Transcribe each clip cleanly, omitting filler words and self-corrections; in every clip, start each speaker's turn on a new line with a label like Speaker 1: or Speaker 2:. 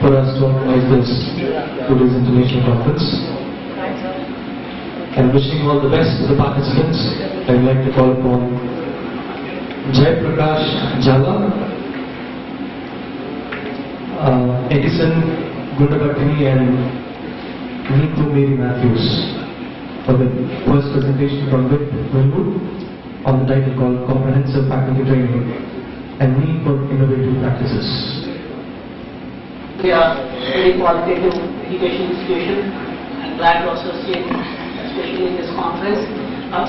Speaker 1: for us to organize this today's international conference. And wishing all the best to the participants. I'd like to call upon Jai Prakash Jala, Edison Gundabakini and Neetu Mary Matthews for the first presentation from WIP Wilwood on the title called Comprehensive Faculty Training and Need for Innovative Practices.
Speaker 2: We are a very qualitative education institution and glad to associate, especially in this conference.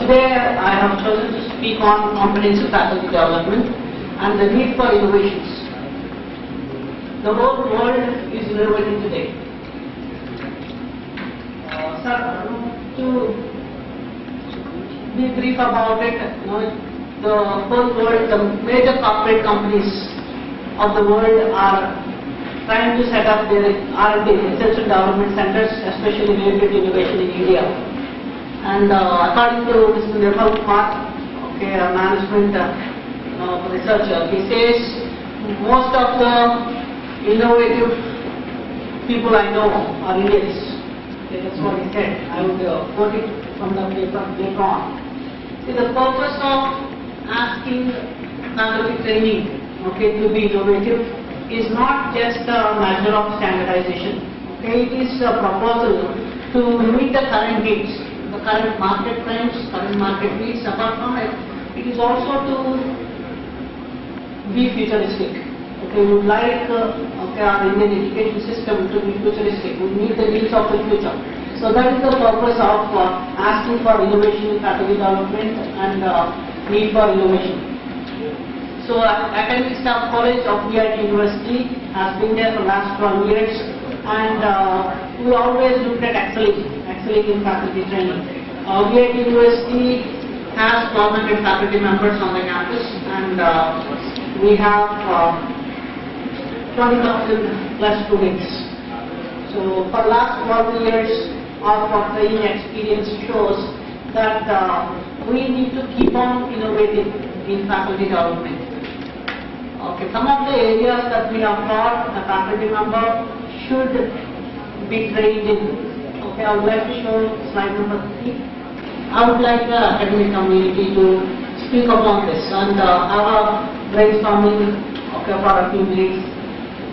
Speaker 2: Today I have chosen to speak on comprehensive faculty development and the need for innovations. The whole world is innovating today. Sir, to be brief about it, the whole world, the major corporate companies of the world are trying to set up their R&D, research and development centers, especially related to innovation in India. And according to Mr. Nirmal Kumar, a management researcher, he says most of the innovative people I know are Indians. Okay, that's what he said. I will quote it from the paper later on. See, the purpose of asking faculty training, to be innovative is not just a matter of standardization. It is a proposal to meet the current needs, the current market trends, current market needs. Apart from it, it is also to be futuristic. We would like our Indian education system to be futuristic, we meet the needs of the future. So that is the purpose of asking for innovation in faculty development and need for innovation. So Academic Staff College of VIT University has been there for the last 12 years, and we always looked at excelling in faculty training. VIT University has 1,200 faculty members on the campus, and we have 20,000 plus students. So for the last 12 years of our training experience shows that we need to keep on innovating in faculty development. Some of the areas that we have taught a faculty member should be trained in. I would like to show slide number 3. I would like the academic community to speak upon this and have a brainstorming for a few minutes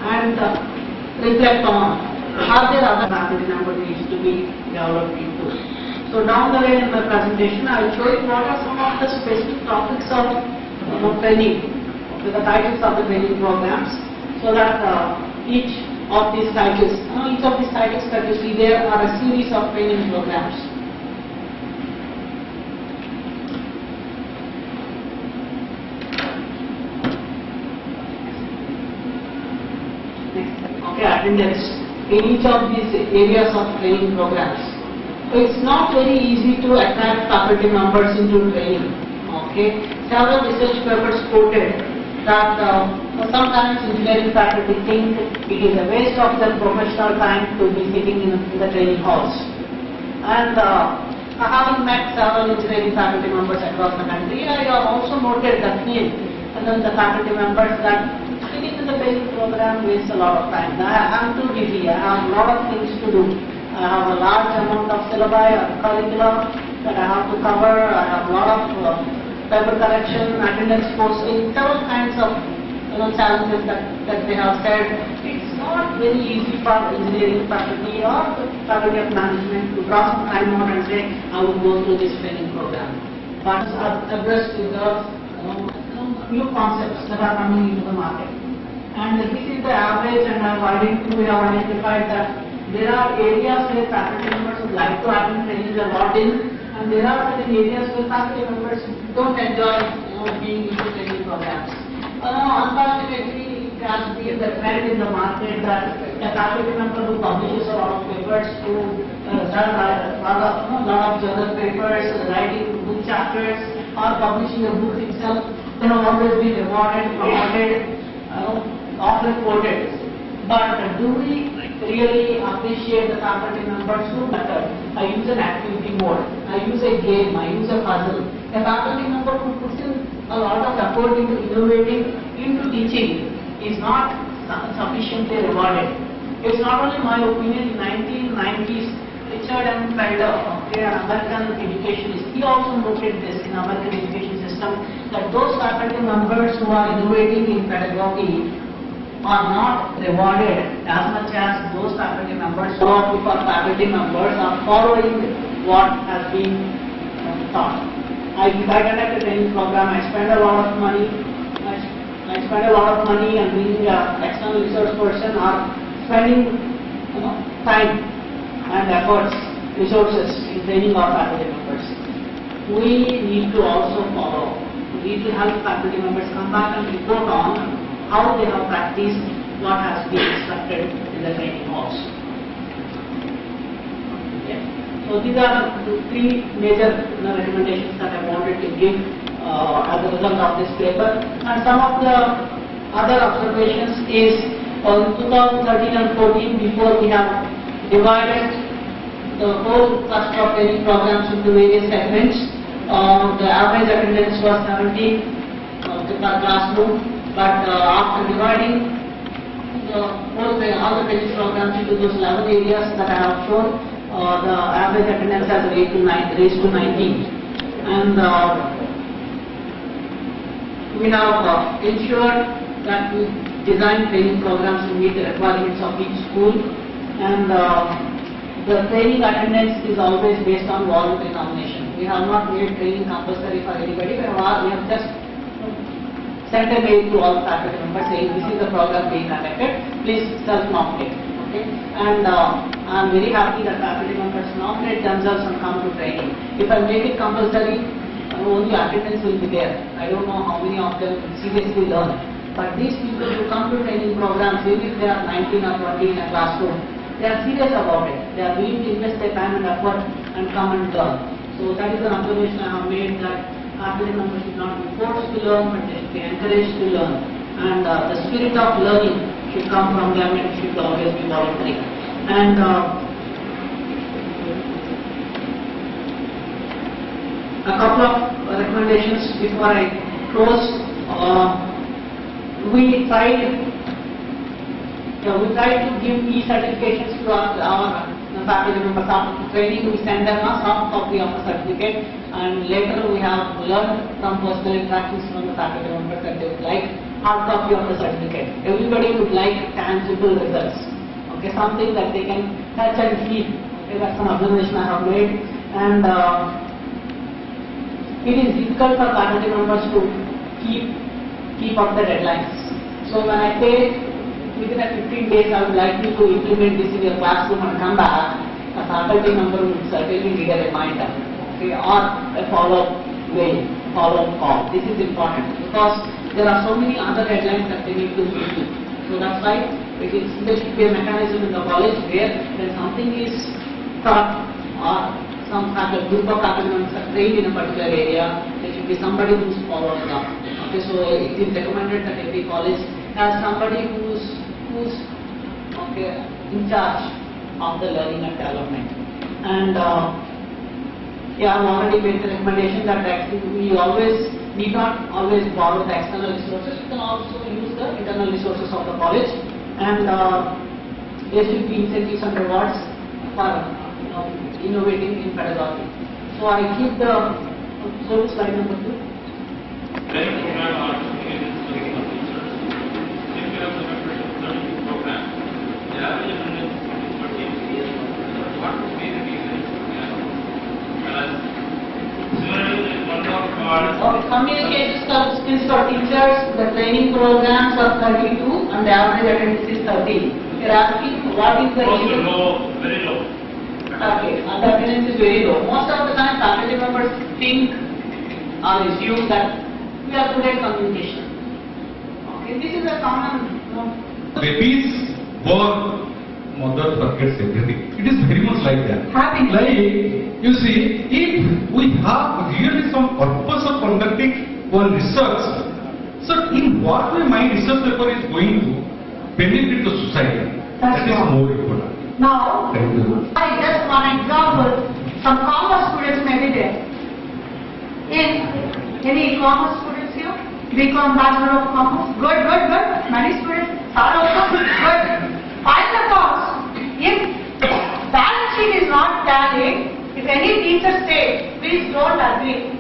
Speaker 2: and reflect on how there other faculty member needs to be developed into. So down the way in my presentation, I will show you what are some of the specific topics of training, the titles of the training programs, so that each of these titles that you see there are a series of training programs. Attendance in each of these areas of training programs. So it's not very easy to attract faculty members into training. Several research papers quoted that sometimes engineering faculty think it is a waste of their professional time to be sitting in the training halls. And having met several engineering faculty members across the country, I have also noted that the faculty members that sitting in the training program wastes a lot of time. I am too busy, I have a lot of things to do. I have a large amount of syllabi or curriculum that I have to cover. I have a lot of paper correction, attendance posting, several kinds of challenges that they have said. It's not very easy for engineering faculty or faculty of management to draw some time out and say, I will go through this training program. But addressed with the new concepts that are coming into the market. And this is the average, and we have identified that there are areas where faculty members would like to attend training a lot in, and there are certain areas where faculty members don't enjoy being into training programs. Unfortunately, it has been the trend in the market that a faculty member who publishes a lot of papers, who does a lot of journal papers, writing book chapters, or publishing a book himself, they have always been rewarded, promoted, often quoted. But do we really appreciate the faculty members who matter? I use an activity mode, I use a game, I use a puzzle. A faculty member who puts in a lot of effort into innovating, into teaching is not sufficiently rewarded. It's not only my opinion. In 1990s, Richard M. Felder, okay, an American educationist, he also noted this in American education system, that those faculty members who are innovating in pedagogy are not rewarded as much as those faculty members who are faculty members are following what has been taught. I conduct a training program. I spend a lot of money. I spend a lot of money and being an external resource person are spending time and efforts, resources in training our faculty members. We need to also follow. We need to help faculty members come back and report on how they have practiced what has been instructed in the training halls. Yeah. So these are the three major recommendations that I wanted to give as a result of this paper. And some of the other observations is in 2013 and 14, before we have divided the whole cluster of training programs into various segments. The average attendance was 70 per classroom, but after dividing all the training programs into those 11 areas that I have shown, the average attendance has raised to 19. And we have ensured that we design training programs to meet the requirements of each school, and the training attendance is always based on voluntary nomination. We have not made training compulsory for anybody. We have just sent a mail to all faculty members saying this is the program being conducted, please self-nominate. Okay? And I am very happy that faculty members nominate themselves and come to training. If I make it compulsory, only attendance will be there. I don't know how many of them seriously learn. But these people who come to training programs, even if they are 19 or 20 in a classroom, they are serious about it. They are willing to invest their time and effort and come and learn. So that is an observation I have made, that faculty members should not be forced to learn, but they should be encouraged to learn. And the spirit of learning should come from them and should always be voluntary. And a couple of recommendations before I close. We tried to give e-certifications to our faculty members. After training, we send them a soft copy of the certificate, and later we have learned from personal interactions from the faculty members that they would like hard copy of the certificate. Everybody would like tangible results. Okay, something that they can touch and feel. Okay, that's an observation I have made, and it is difficult for faculty members to keep up the deadlines. So when I say within a 15 days I would like you to implement this in your classroom and come back, a faculty member would certainly need a reminder, okay, or a follow-up call. This is important because there are so many other deadlines that they need to meet. So that's why there should be a mechanism in the college where when something is taught or some group of faculty members are trained in a particular area, there should be somebody who's following up. Okay, so it is recommended that every college has somebody who's in charge of the learning and development. And I've already made the recommendation that we need not always borrow the external resources. We can also use the internal resources of the college, and there should be incentives and rewards for innovating in pedagogy. So I keep the slide number 2.
Speaker 3: Training program are studying of teachers. If you have the membership learning program, the average attendance is 13. What would be the reason? Similarly, one of
Speaker 2: communication skills for teachers, the training programs are 32 and the average attendance is 13. You're asking what is the reason?
Speaker 3: Very low.
Speaker 2: Okay, and the attendance is very low. Most of the time faculty members think or assume that we are good at communication. Okay, this is a common.
Speaker 4: Babies born, mother forgets everything. It is very much like that.
Speaker 2: Happy.
Speaker 4: Like, you see, if we have really some purpose of conducting one research, so in what way my research paper is going to benefit the society? That is more important.
Speaker 2: Now,
Speaker 4: Thank you.
Speaker 2: I just one example. Some commerce students may be there. Any commerce students here? BCom, Bachelor of Commerce. Good. Many students are also good. Find the commerce understanding, if any teacher says, please don't agree.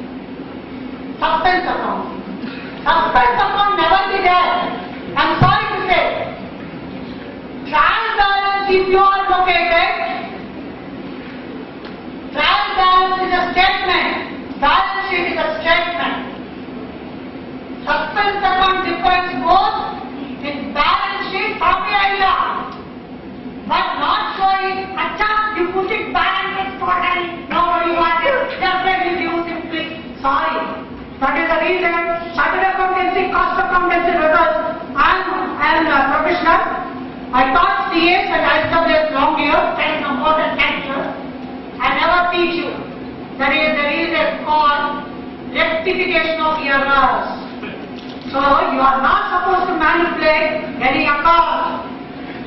Speaker 2: Suspense account. Suspense account never be there. I'm sorry to say. Trial balance, if you are located, trial balance is a statement. Balance sheet is a statement. Suspense account differs both in balance sheet copy idea, but not showing you put it balance totally. Nobody wants it. Definitely you simply sorry. That is the reason chartered accountancy, cost accountancy results. I am a professional. I taught CS and ISWS long years, 10 more than 10 years. I never teach you. There is a called rectification of errors. So you are not supposed to manipulate any account.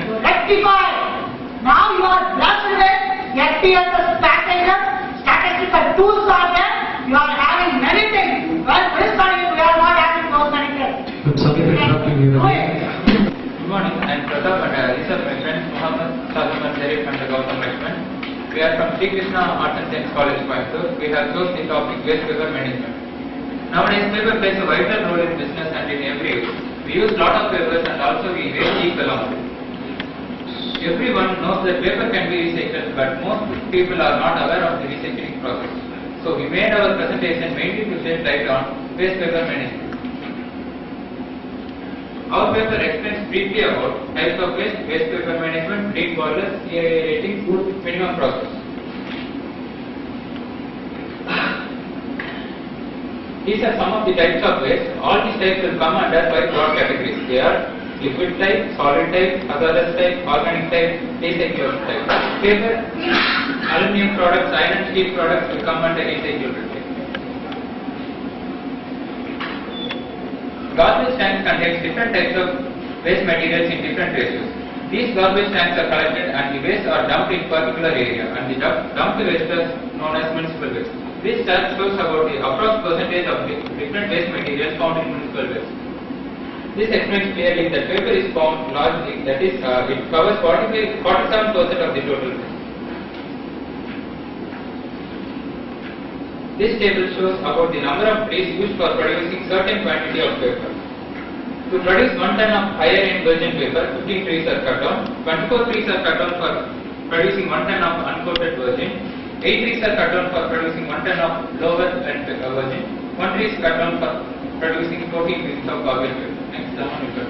Speaker 2: You rectify. Now you are blessed with SPSS packages, statistical tools are there. You are having many things. Well, this time we are not having those many things.
Speaker 1: Sorry for interrupting you.
Speaker 3: Good morning, I am Pratap and these are my friends Muhammad Salman Zarif and the Gautam Lakshman. We are from Sri Krishna Arts and Science College, Coimbatore. We have chosen the topic waste paper management. Nowadays, paper plays a vital role in business and in every use. We use lot of papers and also we waste heaps along. Everyone knows that paper can be recycled, but most people are not aware of the recycling process. So we made our presentation mainly to shed light on waste paper management. Our paper explains briefly about types of waste, waste paper management, green boilers, CII ratings, minimum process. These are some of the types of waste. All these types will come under 5 broad categories. They are liquid type, solid type, hazardous type, organic type, recyclable type. Paper, aluminium products, iron and steel products will come under recyclable type. Garbage tanks contains different types of waste materials in different ratios. These garbage tanks are collected and the waste are dumped in particular area, and the dumped waste is known as municipal waste. This chart shows about the approx percentage of the different waste materials found in municipal waste. This explains clearly that paper is found largely, that is, it covers 47% of the total waste. This table shows about the number of trees used for producing certain quantity of paper. To produce 1 ton of higher end virgin paper, 15 trees are cut down, 24 trees are cut down for producing 1 ton of uncoated virgin, 8 trees are cut down for producing 1 ton of lower end virgin, 1 tree is cut down for producing 14 trees of garbage paper. Next, someone will cut.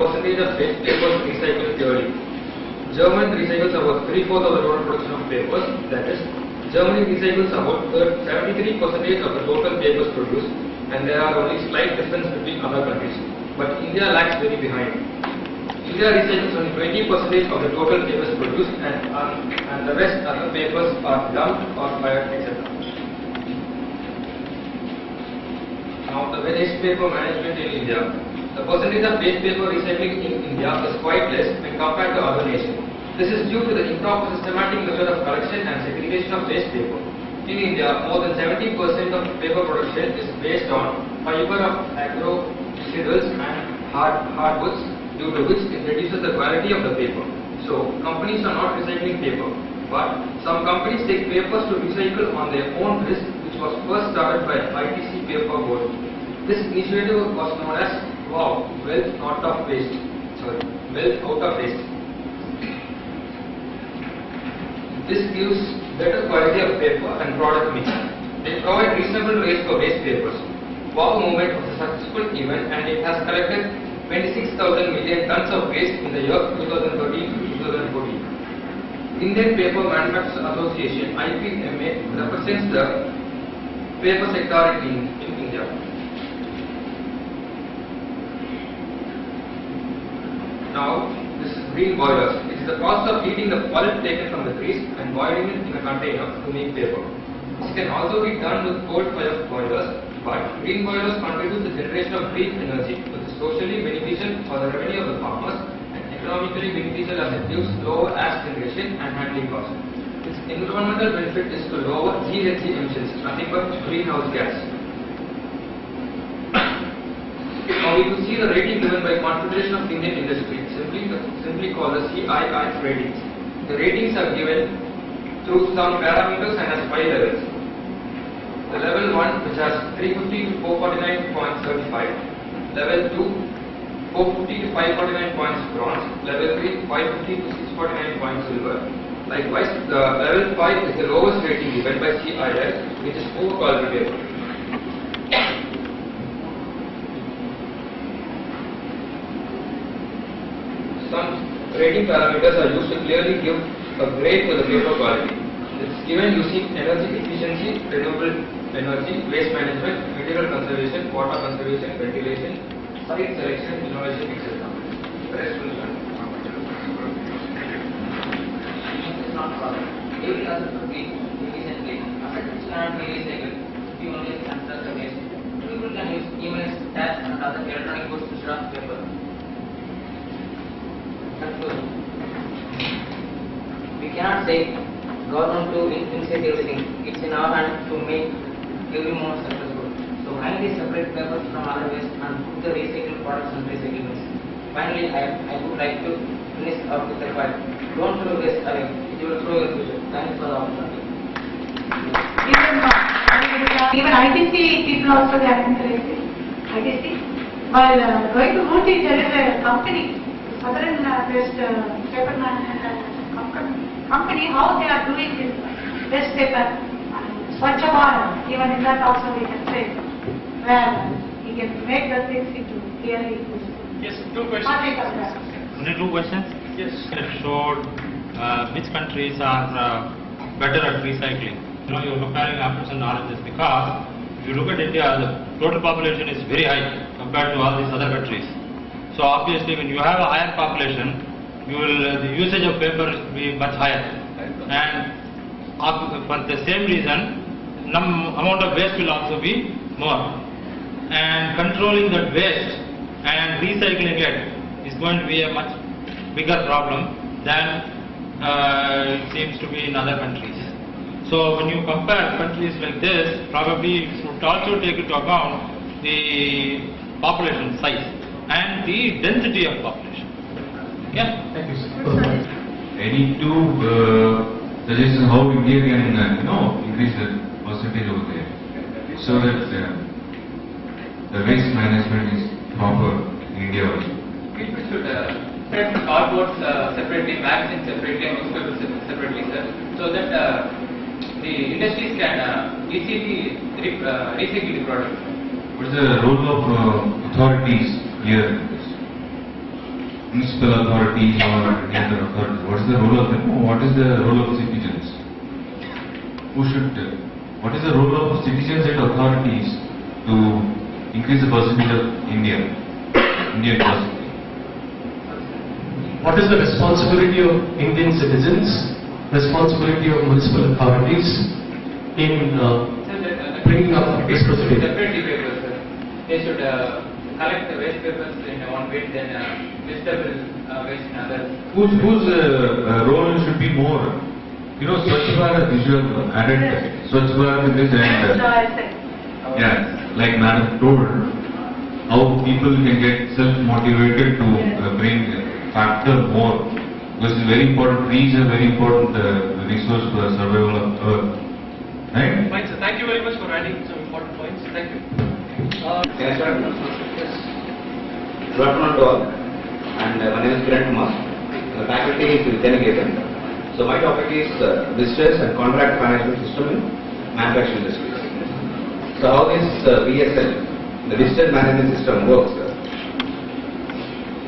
Speaker 5: Percentage of waste papers recycled theory. Germany recycles about 3/4 of the total production of papers. That is, Germany recycles about 73% of the total papers produced, and there are only slight difference between other countries. But India lags very behind. India recycles only 20% of the total papers produced, and the rest other papers are dumped or fired, etc. Now, the waste paper management in India. The percentage of waste paper recycling in India is quite less when compared to other nations. This is due to the improper systematic method of collection and segregation of waste paper. In India, more than 70% of paper production is based on fiber of agro residuals and hardwoods, due to which it reduces the quality of the paper. So, companies are not recycling paper, but some companies take papers to recycle on their own risk, which was first started by ITC Paper Board. This initiative was known as WOW, Wealth Out of Waste. This gives better quality of paper and product mix. They provide reasonable rates for waste papers. WOW movement was a successful event, and it has collected 26,000 million tons of waste in the year 2013 to 2014. Indian Paper Manufacturers Association (IPMA) represents the paper sector in India. Now, this is green boilers. It is the process of heating the pulp taken from the trees and boiling it in a container to make paper. This can also be done with coal fire boilers, but green boilers contribute to the generation of green energy, which is socially beneficial for the revenue of the farmers and economically beneficial as it gives lower ash generation and handling costs. Its environmental benefit is to lower GHG emissions, nothing but greenhouse gas. Now we if you see the rating given by Confederation of Indian Industry, simply called the CII ratings. The ratings are given through some parameters and has 5 levels. The level 1, which has 350 to 449.35, level 2, 450 to 549 points bronze, level 3, 550 to 649 points silver. Likewise, the level 5 is the lowest rating given by CII, which is poor quality paper. Some rating parameters are used to clearly give a grade for the paper quality. It is given using energy efficiency, renewable energy, waste management, material conservation, water conservation, ventilation, site selection, innovation, etc. The rest will learn.
Speaker 6: It's not problem. Every other could be efficiently. Appendix cannot be recycled. We only consider the waste. People can use emails, tabs, and other electronic goods instead of paper. We cannot say government to initiate everything. It's in our hand to make every more successful. So kindly separate papers from other waste and put the recycled products in recycling bins. Finally, I would like to finish up with the point. Don't throw waste away. It will throw your future. Thank you for the opportunity.
Speaker 7: Even ITC people also they are encouraging. ITC, while going to Ooty, there is a company, Southern based paper company, how they are doing this waste paper, Swachh Bharat, even in that also we can say, where we can make the things into clearly useful.
Speaker 8: Yes, 2 questions. Only 2 questions? Yes. It showed which countries are better at recycling. You know, you're comparing apples and oranges because if you look at India, the total population is very high compared to all these other countries. So obviously, when you have a higher population, the usage of paper will be much higher, and for the same reason, amount of waste will also be more. And controlling that waste and recycling it is going to be a much bigger problem than it seems to be in other countries. So when you compare countries like this, probably you should also take into account the population size and the density of population. Yeah.
Speaker 1: Thank you, sir.
Speaker 9: Any 2 suggestions how India can increase the percentage over there, so that the waste management is proper in India also.
Speaker 3: People should separate cardboards separately, magazines separately, and newspapers separately, sir, so that the industries can easily recycle the product.
Speaker 9: What is the role of authorities here? Municipal authorities or any other authorities? What is the role of them? What is the role of citizens? What is the role of citizens and authorities to increase the percentage of Indian percentage?
Speaker 1: What is the responsibility of Indian citizens, responsibility of municipal authorities in bringing up this percentage?
Speaker 3: Separately papers, sir. They should collect the waste papers in one bin, then vegetable waste in others.
Speaker 9: Whose role should be more? Swachh Bharat, you have added Swachh Bharat in this, and like Madam told, how people can get self-motivated to bring factor more, because it's very important. Trees are very important resource for the survival of Earth. Right?
Speaker 8: Fine, sir. Thank you very much for adding some important points. Thank you.
Speaker 10: Can I start? Yes. Good afternoon to all. And my name is Kiran Kumar. The faculty is Vidyaniketan. So my topic is visitors and contract management system in manufacturing industries. So how this VSL, the visitor management system, works?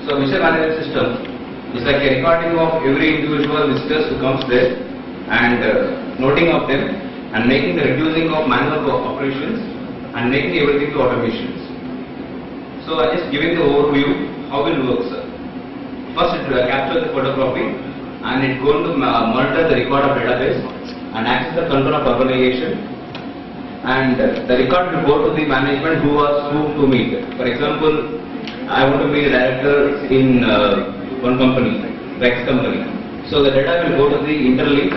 Speaker 10: So visitor management system is like a recording of every individual visitors who comes there and noting of them and making the reducing of manual operations and making everything to automations. So I just giving the overview how it works. First it captures the photocopy and it going to monitor the record of database and access the control of organization, and the record will go to the management who was whom to meet. For example, I want to be a director in one company, X company. So the data will go to the interlink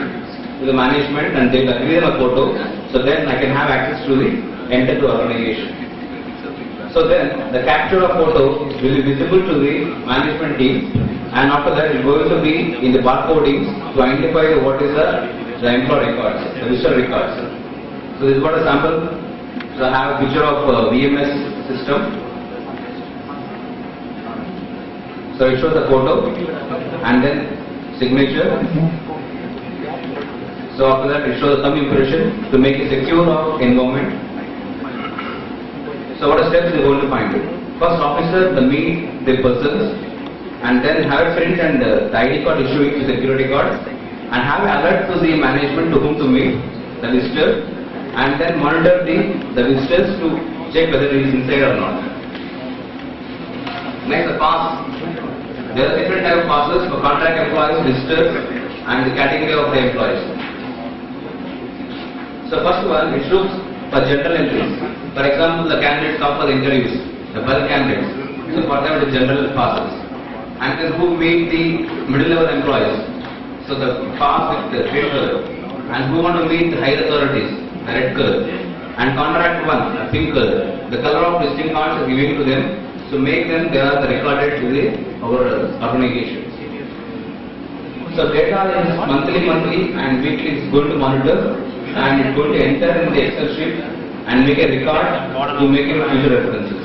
Speaker 10: to the management and they will agree on a photo. So then I can have access to the entire organization. So So then the capture of photo will be visible to the management team, and after that it is going to be in the barcoding to identify what is the employee records, the visitor records. So this is what a sample. So I have a picture of VMS system. So it shows the photo and then signature. So after that it shows some impression to make it secure of environment. So what are steps we are going to find it? First officer, the meet the persons, and then have a print and the ID card issuing to security card, and have an alert to the management to whom to meet, the visitor, and then monitor the visitors to check whether he is inside or not. Next, the pass. There are different type of passes for contract employees, visitors, and the category of the employees. So first one, it shows for general entries. For example, the candidates come for the interviews, the bulk candidates. So for them it is general passes. And then who meet the middle level employees. So the pass with the red color. And who want to meet the higher authorities, the red color. And contract one, the pink color. The color of visiting cards are given to them. So make them, they are recorded to our organization. So data is monthly and weekly is going to monitor, and it's going to enter in the Excel sheet and make a record to make it future references.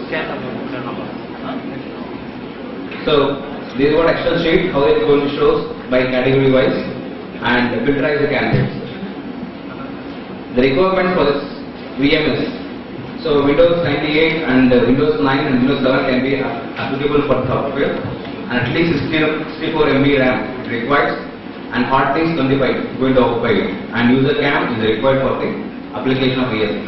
Speaker 10: So this is what Excel sheet, how it is going to show by category wise and filterize the candidates. The requirements for this VMS. So Windows 98 and Windows 9 and Windows 7 can be applicable for software, and at least 64 MB RAM it requires, and hard disk 25 going to occupy it, and user cam is required for the application of ESP.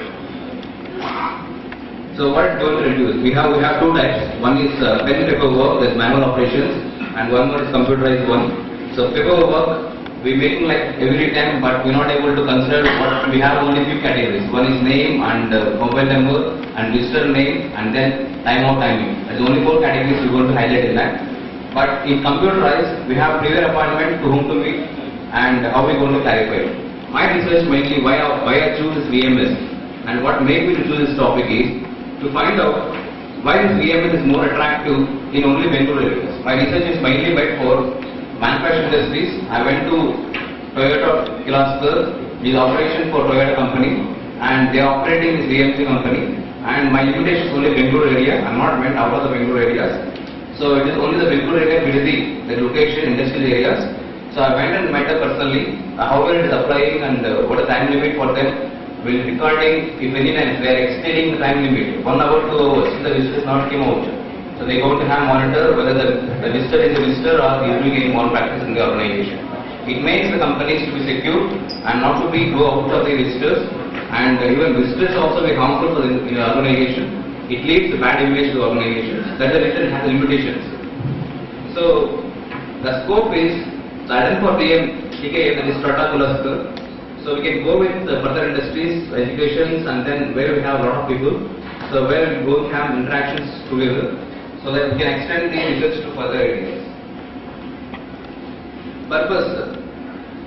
Speaker 10: So what is going to reduce? We have two types. One is pen and paper work, that is manual operations, and one more is computerized one. So paper work we making like every time, but we are not able to consider what we have only few categories. One is name and mobile number and visitor name, and then time out timing. There's only 4 categories we are going to highlight in that. But in computerized, we have prior appointment to whom to meet and how we are going to clarify. My research mainly why I choose this VMS, and what made me to choose this topic is to find out why this VMS is more attractive in only Bengaluru areas. My research is mainly by for manufacturing industries. I went to Toyota Kirloskar, which is operation for Toyota company, and they are operating this VMC company, and my limitation is only Bengaluru area. I am not went out of the Bengaluru areas. So it is only the Bengaluru area, the location, industrial areas. So I went and met her personally, how it is applying and what is the time limit for them. Will recording, if any time they are extending the time limit, 1 hour, 2 hours, the visitor is not came out. So they are going to have monitor whether the visitor is a visitor or he is doing any malpractice in the organization. It makes the companies to be secure and not to be go out of the visitors, and even visitors also be harmful for the organization. It leads to bad image to the organization. That the reason it has limitations. So the scope is the identity for TKA, that is Tata Kirloskar. So we can go with further industries, educations, and then where we have a lot of people. So where we both have interactions together, so that we can extend the research to further areas. Purpose: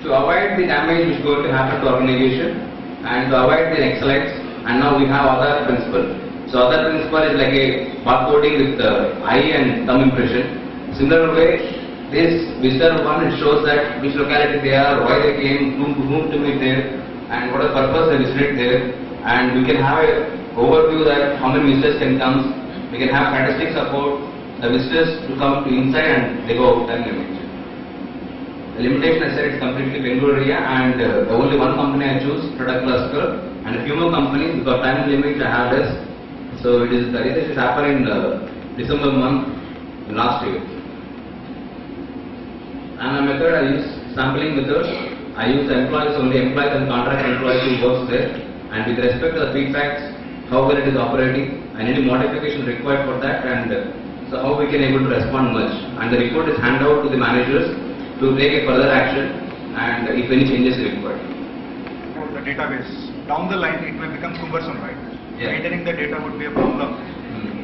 Speaker 10: to avoid the damage which is going to happen to organization and to avoid the excellence. And now we have other principle. So other principle is like a barcoding with eye and thumb impression. Similar way, this visitor one, it shows that which locality they are, why they came, whom to meet there, and what is the purpose they visited there. And we can have a overview that how many visitors can come. We can have statistics about the visitors to come to inside and they go out time limit. The limitation I said it's completely Bengaluru area, and only one company I choose, Tata Kirloskar, and a few more companies because time limit I have this. So it is the research is happened in December month last year. And a method I use sampling method. I use the employees only, employees and contract employees who works there, and with respect to the feedbacks, how well it is operating, and any modification required for that, and so how we can able to respond much. And the report is handed out to the managers to take a further action, and if any changes are required.
Speaker 11: The database down the line it may become cumbersome, right?
Speaker 10: Yeah.
Speaker 11: Maintaining the data would be a problem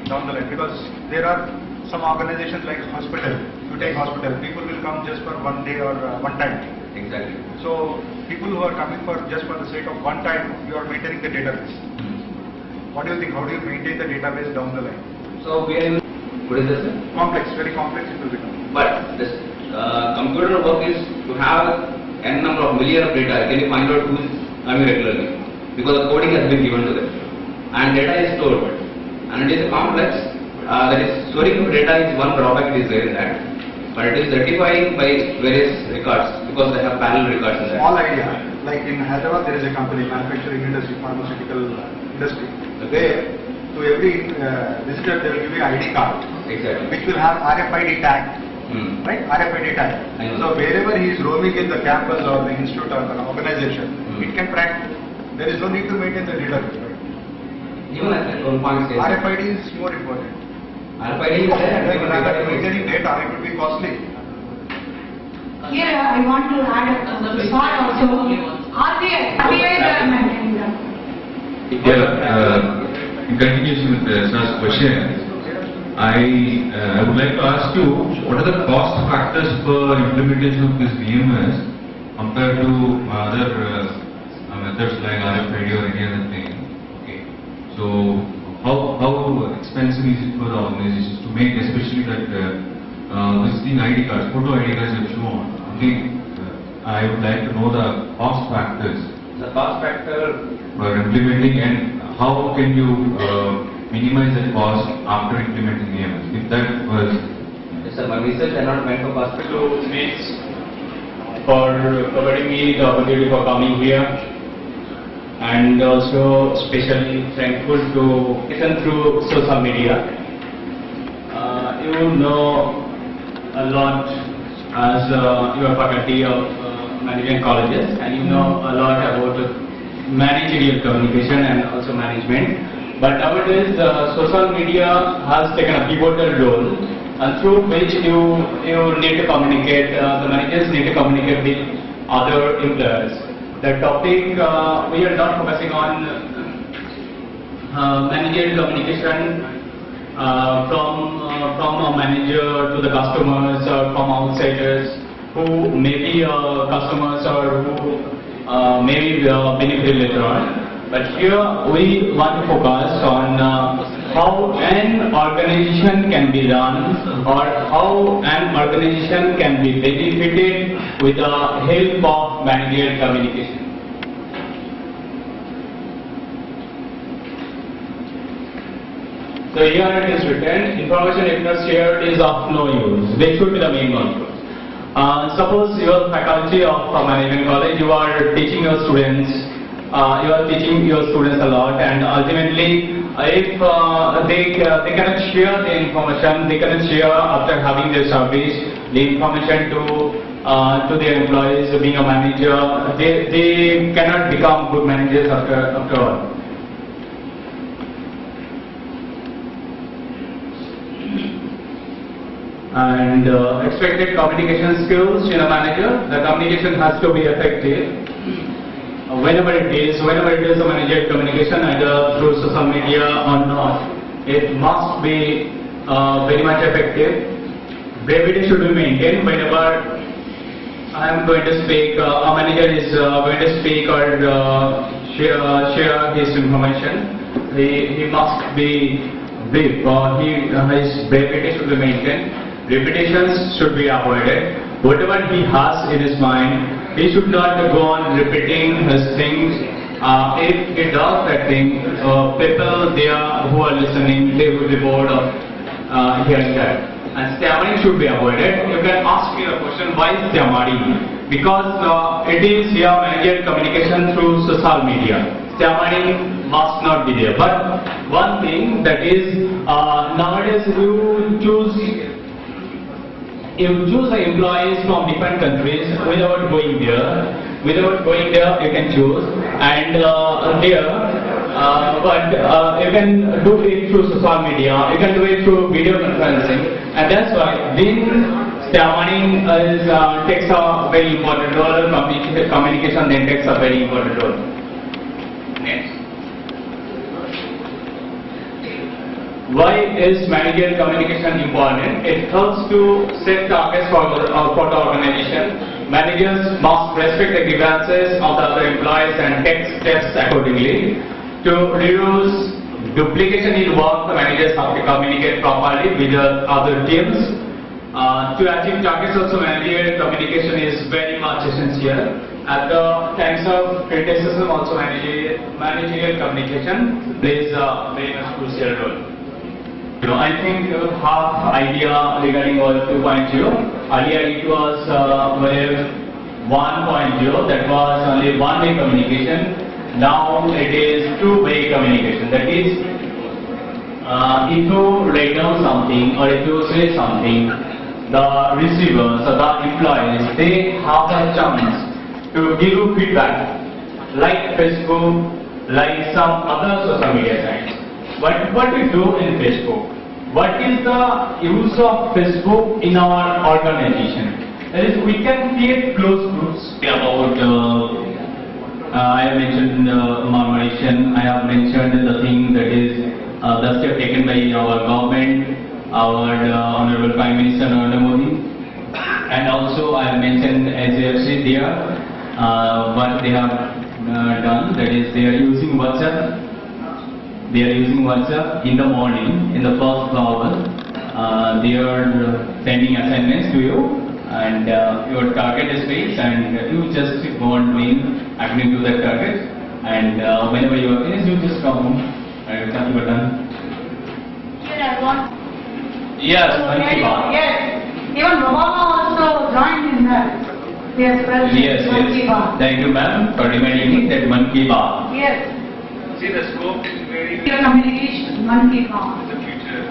Speaker 11: down the line, because there are some organizations like hospital. You take hospital, people will come just for 1 day or one time.
Speaker 10: Exactly.
Speaker 11: So people who are coming for just for the sake of one time, you are maintaining the database. What do you think? How do you maintain the database down the line?
Speaker 10: So we are, what is this?
Speaker 11: Complex, very complex it will become.
Speaker 10: But this computer work is to have n number of million of data. Can you find out who is coming regularly? Because the coding has been given to them, and data is stored. And it is complex. That is storing of data is one drawback is there in that. But it is rectifying by various records because they have parallel records in that.
Speaker 11: Small idea, like in Hyderabad there is a company, manufacturing industry, pharmaceutical industry. There, to every visitor they will give you ID card.
Speaker 10: Exactly.
Speaker 11: Which will have RFID tag. Right? RFID tag. So wherever he is roaming in the campus or the institute or the organization, it can track. There is no need to maintain the database. Right?
Speaker 10: Even at that one point,
Speaker 11: RFID is more important.
Speaker 10: RFID is there.
Speaker 11: Maintaining data, it would be costly.
Speaker 7: Here I want to add a thought also. RBI maintaining that.
Speaker 9: Yeah, in continuation with Sir's question, I would like to ask you, what are the cost factors for implementation of this VMS compared to other methods like RFID or any other thing? Okay. So, how expensive is it for the organizations to make, especially that visiting ID cards, photo ID cards have shown? Okay. I would like to know the cost factors.
Speaker 10: The cost factor
Speaker 9: for implementing, and how can you minimize the cost after implementing VMS? If that was...
Speaker 10: Yes, sir, my research are not meant for cost.
Speaker 12: So, thanks for providing me the opportunity for coming here, and also especially thankful to listen through social media. You know a lot as you are faculty of management colleges, and you know a lot about managerial communication and also management. But nowadays, social media has taken a pivotal role, and through which you need to communicate. The managers need to communicate with other employers. The topic we are not focusing on managerial communication from a manager to the customers or from outsiders who may be customers or who may be benefited later on. But here we want to focus on how an organization can be run, or how an organization can be benefited with the help of managerial communication. So here it is written, information if not shared is of no use. They should be the main one. Suppose you are faculty of a management college, you are teaching your students, a lot, and ultimately if they cannot share the information, they cannot share after having their service, the information to their employees, being a manager, they cannot become good managers after all. And expected communication skills in a manager, the communication has to be effective. Whenever it is a managerial communication, either through social media or not, it must be very much effective. Brevity should be maintained. Whenever I am going to speak, a manager is going to speak or share his information, he must be brief, or his brevity should be maintained. Repetitions should be avoided. Whatever he has in his mind, he should not go on repeating his things. If he does that thing, people there who are listening, they will be bored of hearing that. And stammering should be avoided. You can ask me the question, why stammering? Because it is here managerial communication through social media. Stammering must not be there. But one thing that is, nowadays you choose the employees from different countries without going there. Without going there, you can choose, and but you can do it through social media. You can do it through video conferencing, and that's why then stammering takes a very important role. Communication then takes a very important role. Next. Why is managerial communication important? It helps to set targets for the organization. Managers must respect the grievances of the other employees and take steps accordingly to reduce duplication in work, the managers have to communicate properly with the other teams. To achieve targets also, managerial communication is very much essential. At the times of criticism also, managerial communication plays a very much crucial role. I think you have idea regarding Web 2.0. Earlier it was Web 1.0, that was only one-way communication. Now it is two-way communication. That is, if you write down something or if you say something, the receivers or the employees, they have a chance to give you feedback, like Facebook, like some other social media sites. But what we do in Facebook? What is the use of Facebook in our organization? That is, we can create closed groups about, I have mentioned murmuration, I have mentioned the thing that is the step taken by our government, our Honorable Prime Minister Narendra Modi, and also I have mentioned SAFC there, what they have done, that is they are using WhatsApp. They are using WhatsApp in the morning, in the first hour. They are sending assignments to you, and your target is fixed, and you just go on doing according to that target. And whenever you are finished, you just come home and thank you for done.
Speaker 7: Here I want.
Speaker 12: Yes, Mann Ki Baat.
Speaker 7: Yes, even Obama also joined in that. Yes, well,
Speaker 12: Yes,
Speaker 7: Mann Ki
Speaker 12: yes.
Speaker 7: Baat.
Speaker 12: Thank you, ma'am, for reminding me that Mann Ki Baat.
Speaker 7: Yes.
Speaker 11: See, the scope is very
Speaker 7: Your communication, Mann Ki Baat.
Speaker 11: the future.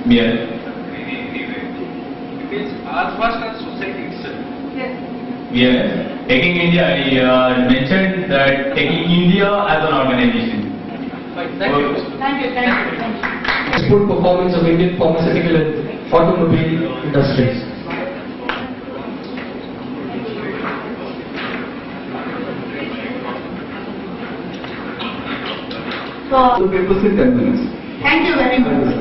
Speaker 12: Yes.
Speaker 11: Anyway, it is as fast as society itself.
Speaker 7: Yes.
Speaker 12: Yes. Taking India, I mentioned that taking India as an organization.
Speaker 11: Fine, thank you.
Speaker 7: Thank you, thank you, thank you.
Speaker 1: Export performance of Indian pharmaceutical and automobile industries.
Speaker 7: So,
Speaker 13: papers in 10 minutes.
Speaker 7: thank you very much.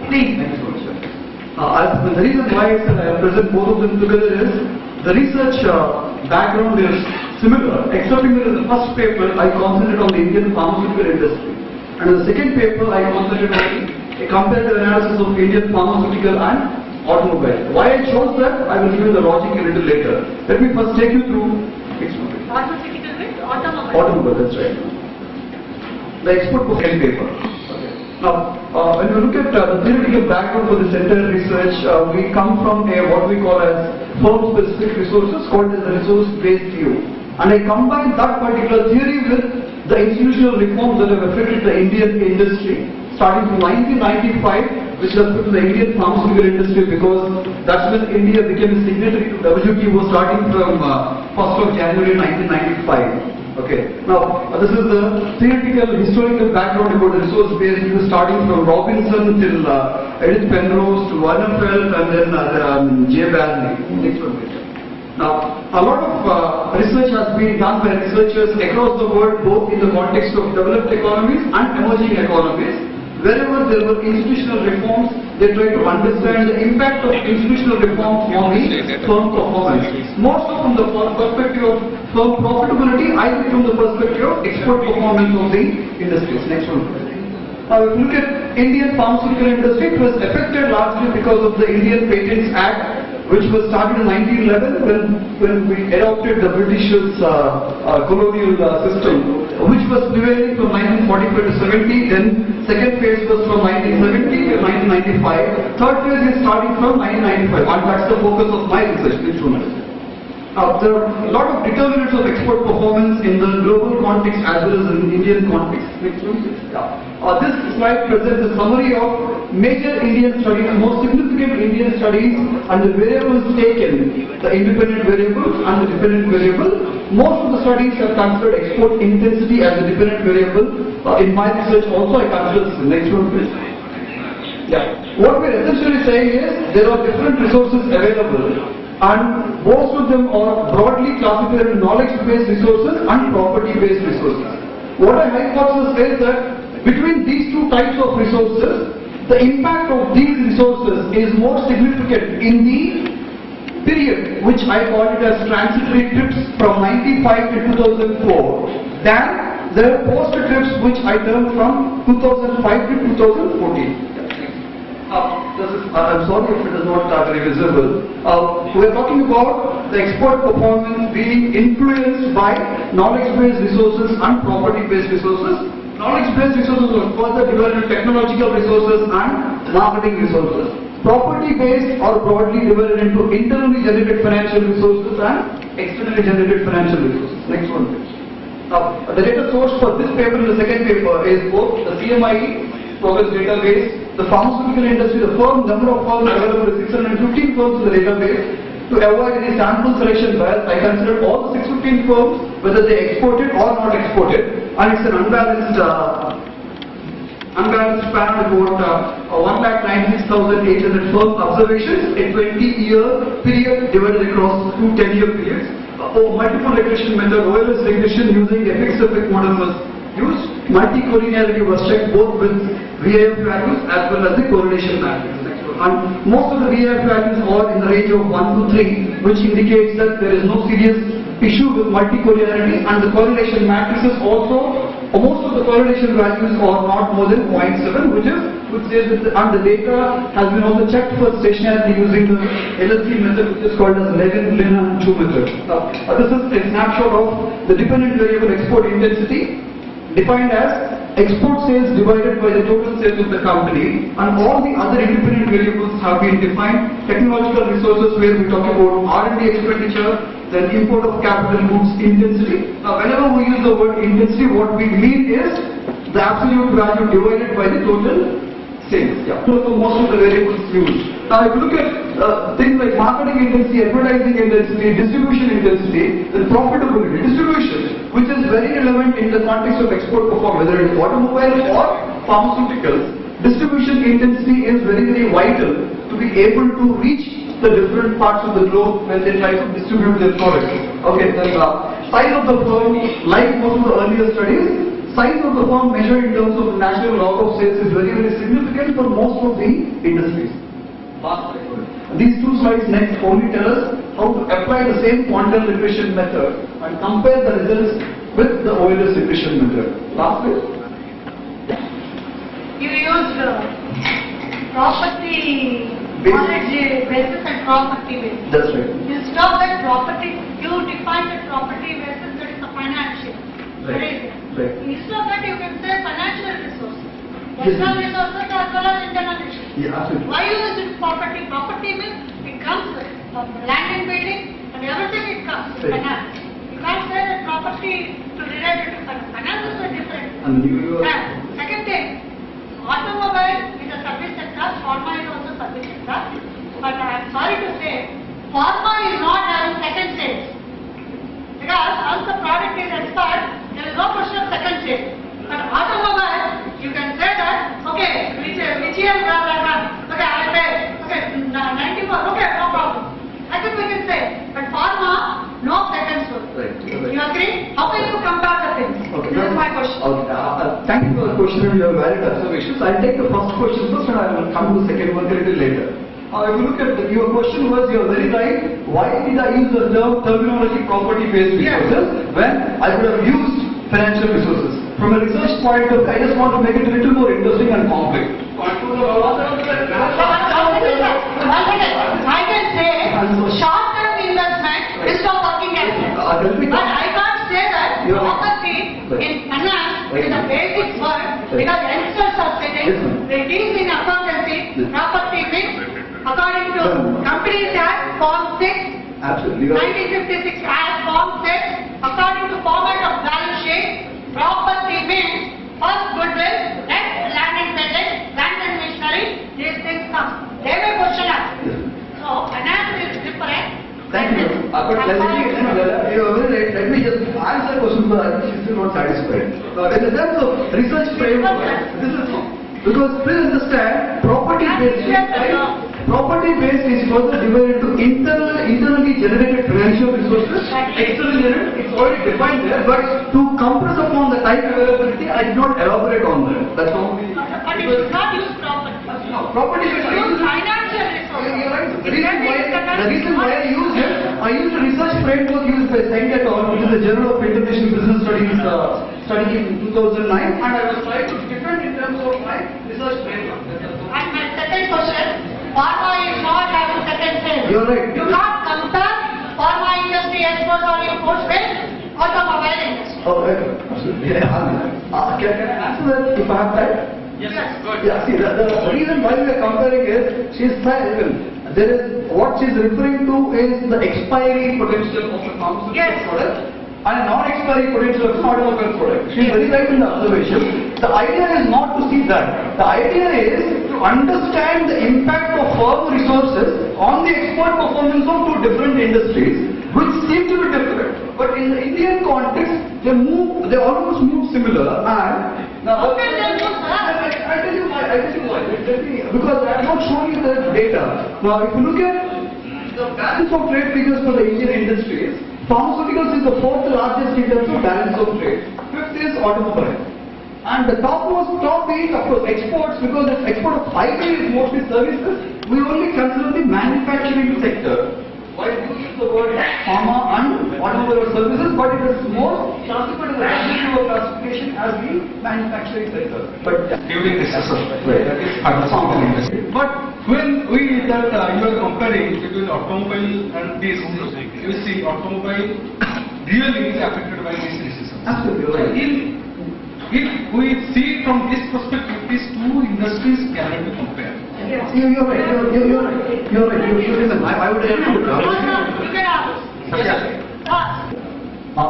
Speaker 7: Please.
Speaker 13: Thank you so much, sir. The reason why I present both of them together is the research background is similar, except in the first paper I concentrated on the Indian pharmaceutical industry, and in the second paper I concentrated on a comparative analysis of Indian pharmaceutical and automobile. Why I chose that, I will give you the logic a little later. Let me first take you through
Speaker 7: Pharmaceutical with automobile.
Speaker 13: automobile, that's right. The export book and paper. Now, when we look at the theoretical background for this entire research, we come from what we call as firm-specific resources, called as the resource-based view. And I combine that particular theory with the institutional reforms that have affected the Indian industry, starting from 1995, which has put the Indian pharmaceutical industry, because that's when India became a signatory to WTO, starting from 1st of January 1995. Okay. Now, this is the theoretical, historical background about the resource-based view, starting from Robinson till Edith Penrose to Warnefeld and then J. Barney. Next one, please. Now, a lot of research has been done by researchers across the world, both in the context of developed economies and emerging economies. Wherever there were institutional reforms, they try to understand the impact of institutional reforms on the firm performance. More so from the perspective of firm profitability, I think from the perspective of export performance of the industries. Next one. Now, if you look at Indian pharmaceutical industry, it was affected largely because of the Indian Patents Act, which was started in 1911 when we adopted the British's colonial system, which was prevailing from 1945 to 70. Then second phase was from 1970 to 1995. Third phase is starting from 1995, and that's the focus of my research. Now, there are a lot of determinants of export performance in the global context as well as in the Indian context. Next one, please. This slide presents a summary of major Indian studies, most significant Indian studies, and the variables taken, the independent variable and the dependent variable. Most of the studies have considered export intensity as a dependent variable. In my research also I consider this. Next one, please. What we're essentially saying is there are different resources available, and most of them are broadly classified into knowledge-based resources and property-based resources. What I hypothesize is that between these two types of resources, the impact of these resources is more significant in the period which I call it as transitory trips from 95 to 2004 than There are post trips which I termed from 2005 to 2014. I'm sorry if it is not very visible. We are talking about the export performance being influenced by knowledge-based resources and property-based resources. Knowledge-based resources will further develop technological resources and marketing resources. Property-based are broadly divided into internally generated financial resources and externally generated financial resources. Next one, please. The data source for this paper and the second paper is both the CMIE Progress Database, the pharmaceutical industry, the number of firms available is 615 firms in the database. To avoid any sample selection bias, I considered all the 615 firms, whether they exported or not exported, and it's an unbalanced span of about 1,96,800 firm observations, a 20-year period divided across two 10-year periods. Multiple regression method, OLS regression using a fixed effect model was used. Multi-collinearity was checked both with VIF values as well as the correlation matrix. And most of the VIF values are in the range of 1 to 3, which indicates that there is no serious issue with multi-collinearity, and the correlation matrices also, most of the correlation values are not more than 0.7, which says that and the data has been also checked for stationarity using the LSC method, which is called as Lin and Chu method. This is a snapshot of the dependent variable export intensity, defined as export sales divided by the total sales of the company, and all the other independent variables have been defined. Technological resources, where we talk about R&D expenditure, then import of capital goods intensity. Now whenever we use the word intensity, what we mean is the absolute value divided by the total sales. Yeah. So most of the variables used. Now if you look at things like marketing intensity, advertising intensity, distribution intensity, then profitability, distribution, which is very relevant in the context of export performance, whether it is automobile or pharmaceuticals. Distribution intensity is very, very vital to be able to reach the different parts of the globe when they try to distribute their products. Okay, then size of the firm, like most of the earlier studies, size of the firm measured in terms of the national log of sales is very, very significant for most of the industries. These two slides next only tell us how to apply the same quantum regression method and compare the results with the OLS regression method. Last page.
Speaker 7: You used property knowledge basis and property basis.
Speaker 13: That's right.
Speaker 7: Instead of that property, you define the property basis, that is the financial.
Speaker 13: Right.
Speaker 7: Instead of that, you can say financial resources. External resources as well as internal resources.
Speaker 13: Yeah, absolutely.
Speaker 7: Why use it property? Property means it comes from land and building and everything it comes with finance. You can't say that property to relate it to finance. Finance is a different. Second thing, automobile is a service sector, pharma is also service sector. But I am sorry to say, pharma is not having second stage. Because once the product is expired, there is no question of second stage. But automobile, you can say that, okay, which year blah blah blah, okay, I pay, okay, 94, okay, no problem. I think we can say, but pharma, no second source.
Speaker 13: Right.
Speaker 7: You agree? How can you compare the things?
Speaker 13: Okay.
Speaker 7: This is my question.
Speaker 13: Okay. Thank you for the question and your valid observations. I'll take the first question first and I will come to the second one a little later. If you look at your question was, you're very right. Why did I use the terminology property-based resources when I could have used financial resources? From a research point of view, I just want to make it a little more interesting and complex.
Speaker 7: I can say short-term investment is not working capital. But I can't say that property in finance is a basic word because youngsters are saying it is in accountancy. Property means according to Companies Act Form 6,
Speaker 13: Absolutely.
Speaker 7: 1956 Act Form 6, according to format of balance sheet, property means first goodwill, next land and building, land and machinery, these things come. They may question us. So finance is different.
Speaker 13: Thank you. But let me just answer the question because I think she's still not satisfied. In the sense of research framework, this is because please understand property-based is further divided into internally generated financial resources, externally generated, it's already defined there, but to compress upon the time availability, I did not elaborate on that. That's all.
Speaker 7: But it is not used property.
Speaker 13: No, property is
Speaker 7: use financial resources.
Speaker 13: The reason why I used it, I used a research framework used by Seng et al., which is the Journal of International Business Studies, study in 2009, and I was trying to defend in terms of my research framework.
Speaker 7: And my second question, pharma is not having second phase.
Speaker 13: You're right.
Speaker 7: You can't compare pharma industry exports or imports with automobile industry.
Speaker 13: Oh, right. Absolutely. Yeah. Can I answer that if I have time?
Speaker 3: Yes, good.
Speaker 13: Yeah, see, the reason why we are comparing is, she's saying, there is, what she's referring to is the expiry potential of a pharmaceutical product and non-expiry potential of an automobile product. She's very right in the observation. The idea is not to see that. The idea is to understand the impact of farm resources on the export performance of two different industries, which seem to be different. But in the Indian context, they almost move similar, and now,
Speaker 7: Okay, then you, sir.
Speaker 13: I tell you why. Because I have not shown you the data. Now, if you look at the balance of trade figures for the Indian industries, pharmaceuticals is the fourth largest in terms of balance of trade. Fifth is automobile. And the top is, of course, exports, because the export of highway is mostly services. We only consider the manufacturing sector. Why do you use the word pharma and automobile services, but it is more classified as a residual classification as the manufacturing sector. But
Speaker 11: During this assessment, that is pharmaceutical industry.
Speaker 4: But when we that you are comparing between automobile and this, you see automobile really is affected by this recession.
Speaker 13: Absolutely right.
Speaker 4: If we see from this perspective, these two industries cannot be compared.
Speaker 13: You're right. You're right. Listen, I would have to.
Speaker 7: You can ask.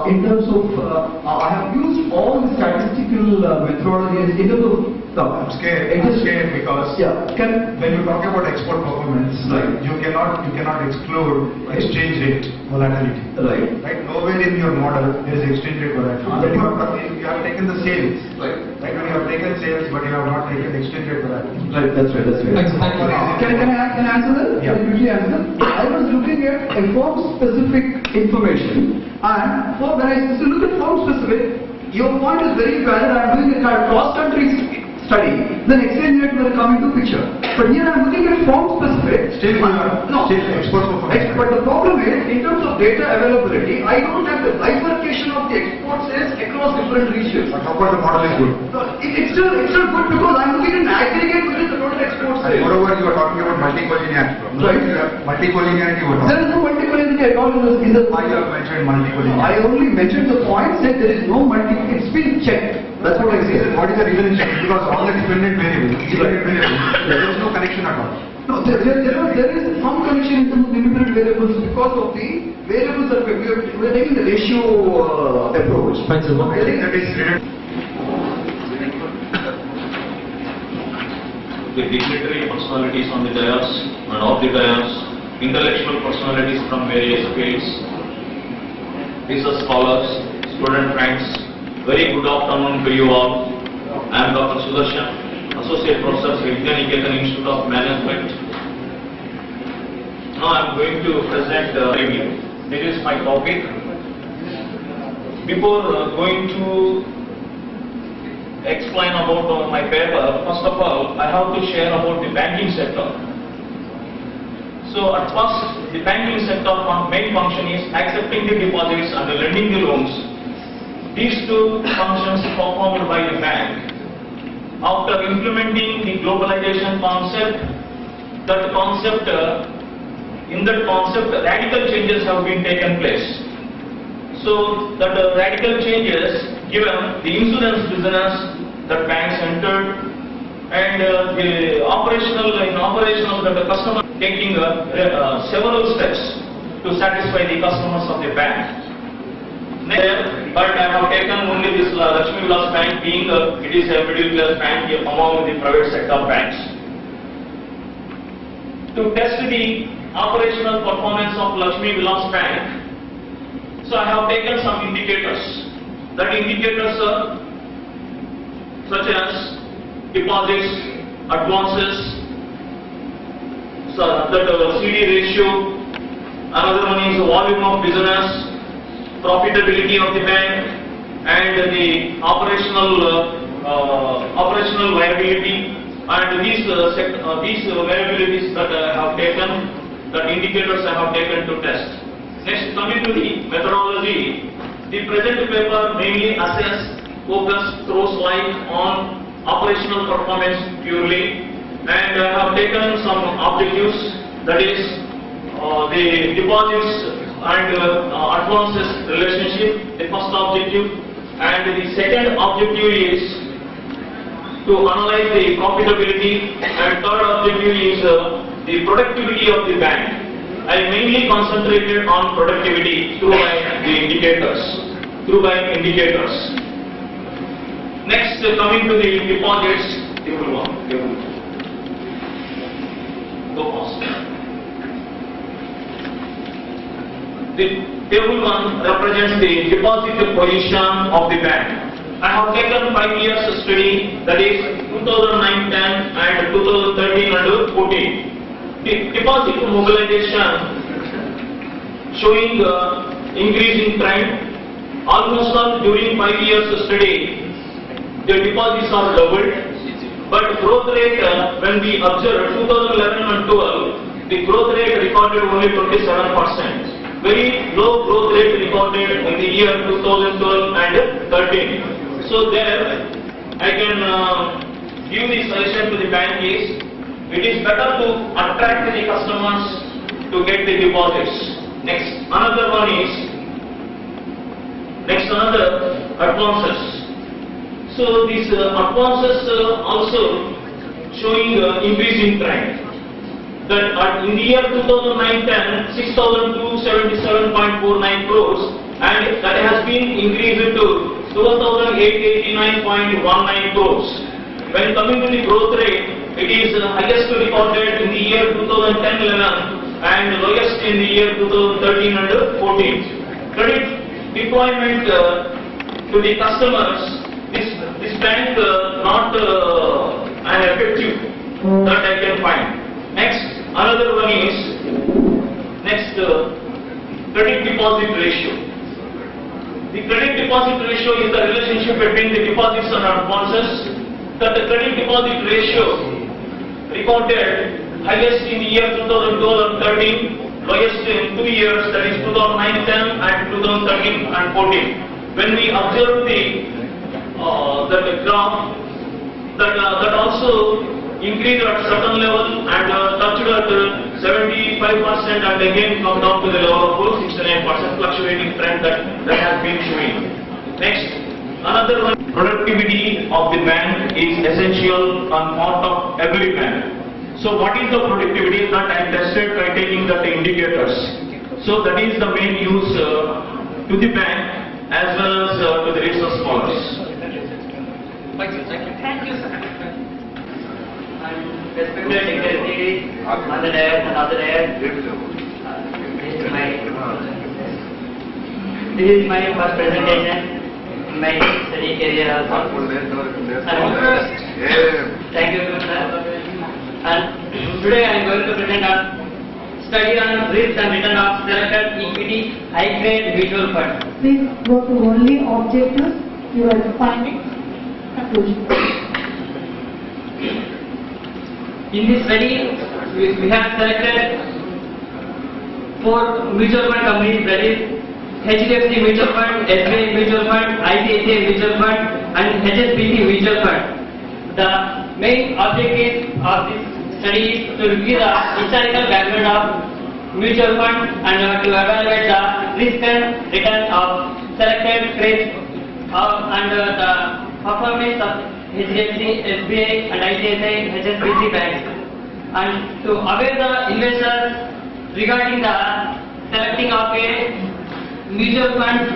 Speaker 13: In terms of, I have used all the statistical methodologies in terms of.
Speaker 11: I'm scared because when you talk about export performance, you cannot exclude exchange rate volatility. Right. Nowhere in your model there is exchange rate volatility. You have taken the sales. Right. When you have taken sales, but you have not taken exchange rate volatility.
Speaker 13: Right. That's right. Can I answer that?
Speaker 11: Yeah.
Speaker 13: Can I quickly answer? I was looking at a firm-specific information, and when I look at firm-specific, your point is very valid. I am doing a cross-country study, then exchange rate will come into picture. But here I am looking at form specific.
Speaker 11: Still export performance.
Speaker 13: But the problem is, in terms of data availability, I don't have the bifurcation of the export sales across different regions.
Speaker 11: But how about the model is good?
Speaker 13: It's still good because I am looking at an aggregate within the total export sales.
Speaker 11: Moreover, you are talking about multicollinearity.
Speaker 13: Right.
Speaker 11: Multicollinearity.
Speaker 13: There is no multicollinearity at all in the.
Speaker 11: I have mentioned multicollinearity.
Speaker 13: I only mentioned the point that there is no it's been checked. That's what I say.
Speaker 11: What is the reason it's checked? Because all the dependent variables, there is no connection at all.
Speaker 13: No, there is some connection in terms of independent variables because of the variables that we are taking the ratio approach.
Speaker 11: I think that is related.
Speaker 14: The dignitary personalities on the dais and off the dais, intellectual personalities from various fields, research scholars, student friends, very good afternoon to you all. I am Dr. Sudarshan, Associate Professor, Vidyaniketan Institute of Management. Now I am going to present a review. This is my topic. Before going to explain about my paper, first of all, I have to share about the banking sector. So at first, the banking sector main function is accepting the deposits and lending the loans. These two functions performed by the bank. After implementing the globalization concept, in that concept, radical changes have been taken place. So that radical changes given the insurance business that banks entered, and the operational that the customer taking several steps to satisfy the customers of the bank. Next, but I have taken only this Lakshmi Vilas Bank being it is a middle class bank among the private sector banks. To test the operational performance of Lakshmi Vilas Bank, so I have taken some indicators. That indicators are such as deposits, advances, so that CD ratio, another one is volume of business, profitability of the bank, and the operational viability, and these variabilities that I have taken, that indicators I have taken to test. Next, coming to the methodology, the present paper mainly throws light on operational performance purely, and I have taken some objectives, that is the deposits and advances relationship, the first objective, and the second objective is to analyze the profitability, and third objective is the productivity of the bank. I mainly concentrated on productivity through my indicators. Next, coming to the deposits, table 1. Go fast. The table 1 represents the deposit position of the bank. I have taken 5 years study, that is 2009-10 and 2013-14. The deposit mobilization showing increasing trend. Almost all during 5 years study, the deposits are doubled, but growth rate when we observe 2011 and 12, the growth rate recorded only 27%. Very low growth rate recorded in the year 2012 and 13. So there I can give the suggestion to the bank is, it is better to attract the customers to get the deposits. Next, another advances. So these advances also showing increasing trend. That in the year 2009-10, 6,277.49 crores, and that has been increased to 12,889.19 crores. When coming to the growth rate, it is highest recorded in the year 2010-11 and lowest in the year 2013 and 14. Credit deployment to the customers, this bank not an effective that I can find. Next, another one is credit deposit ratio. The credit deposit ratio is the relationship between the deposits and advances. That the credit deposit ratio recorded highest in the year 2012 and 13, lowest in 2 years, that is 2009-10 and 2013 and 14. When we observe the graph, that also increased at certain level and touched at 75% and again come down to the level of 69%, fluctuating trend that has been showing. Next, another one, productivity of the bank is essential on part of every bank. So what is the productivity that I tested by taking the indicators? So that is the main use to the bank as well as to the research scholars.
Speaker 6: Thank you, sir. Respected dignitaries on the dais and other dais, this is my first presentation in my study career also. Thank you, sir. And today I am going to present on study on risk and return of selected equity high grade mutual fund.
Speaker 7: Please go to only objectives, your findings, conclusion.
Speaker 6: In this study, we have selected 4 mutual fund companies, that is HDFC Mutual Fund, SBI Mutual Fund, ICICI Mutual Fund and HSBC Mutual Fund. The main objective of this study is to review the historical background of mutual fund and to evaluate the risk and return of selected trades and the performance of HDFC, SBI and ICICI HSBC banks, and to aware the investors regarding the selecting of a mutual fund.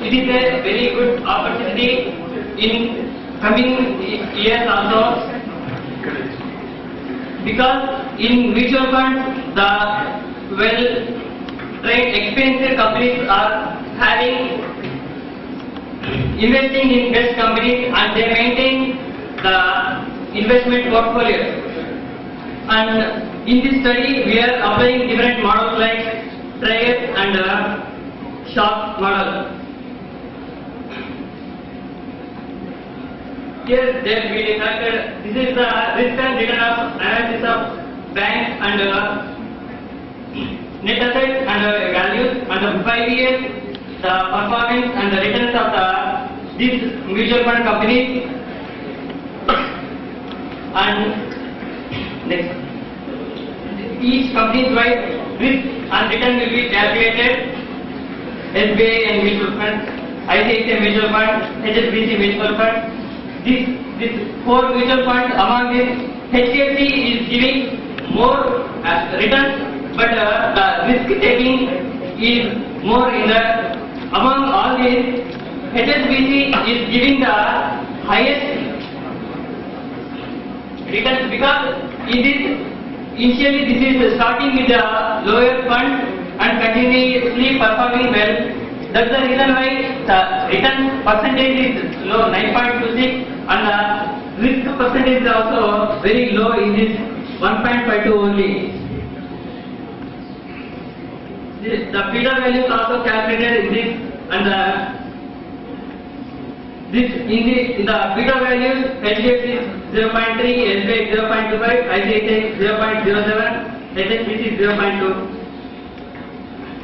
Speaker 6: It is a very good opportunity in coming years also, because in mutual funds the well-trained experienced companies are having investing in best companies and they maintain the investment portfolio. And in this study we are applying different models like trade and shock model. Here then we decided this is the risk and return of analysis of banks and net assets and values, and
Speaker 15: and 5 years the performance and the returns of these mutual fund companies. And next, each company's wide risk and return will be calculated. SBI and mutual fund, ICICI mutual fund, HSBC mutual fund. This 4 mutual funds, among this HDFC is giving more returns, but the risk taking is more in the, among all these, HSBC is giving the highest returns because in this, initially this is starting with the lower fund and continuously performing well. That's the reason why the return percentage is low, 9.26, and the risk percentage is also very low in this 1.52 only. The beta value is also calculated in this, and in the beta values, HDFC is 0.3, SBI 0.25, ICICI 0.07, HSBC 0.2.